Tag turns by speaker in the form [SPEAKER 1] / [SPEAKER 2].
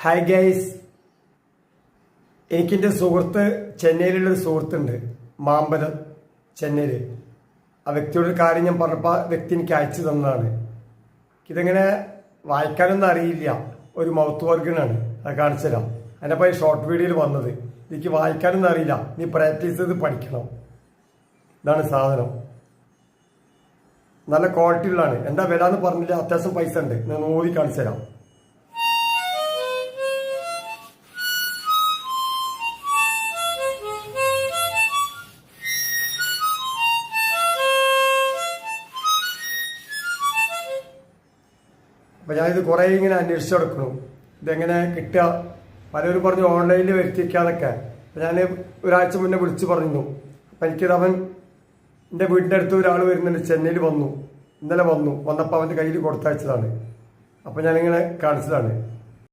[SPEAKER 1] Hi guys, എനിക്കെൻ്റെ സുഹൃത്ത് ചെന്നൈയിലുള്ളൊരു സുഹൃത്തുണ്ട്, മാമ്പലം ചെന്നൈയിൽ. ആ വ്യക്തിയോടൊരു കാര്യം ഞാൻ പറഞ്ഞപ്പോൾ ആ വ്യക്തി എനിക്ക് അയച്ചു തന്നതാണ്. ഇതെങ്ങനെ വായിക്കാനൊന്നും അറിയില്ല, ഒരു മൗത്ത് വർഗനാണ്. അത് കാണിച്ചു തരാം. അതിനപ്പോൾ ഈ ഷോർട്ട് വീഡിയോയിൽ വന്നത്. എനിക്ക് വായിക്കാനൊന്നും അറിയില്ല, നീ പ്രാക്ടീസ് ചെയ്ത് പഠിക്കണം. ഇതാണ് സാധനം. നല്ല ക്വാളിറ്റി ഉള്ളതാണ്. എന്താ വില എന്ന് പറഞ്ഞില്ല, അത്യാവശ്യം പൈസ ഉണ്ട്. ഞാൻ ഓതി കാണിച്ചു തരാം. അപ്പം ഞാനിത് കുറേ ഇങ്ങനെ അന്വേഷിച്ച് കൊടുക്കണം, ഇതെങ്ങനെ കിട്ടുക. പലരും പറഞ്ഞു ഓൺലൈനിൽ വരുത്തിക്കാന്നൊക്കെ. അപ്പം ഞാൻ ഒരാഴ്ച മുന്നേ വിളിച്ചു പറഞ്ഞു. അപ്പം എനിക്കത് എൻ്റെ വീടിൻ്റെ അടുത്ത് ഒരാൾ വരുന്നുണ്ട്, ചെന്നൈയിൽ വന്നു, ഇന്നലെ വന്നപ്പോൾ അവൻ്റെ കയ്യിൽ കൊടുത്തയച്ചതാണ്. അപ്പം ഞാനിങ്ങനെ കാണിച്ചതാണ്.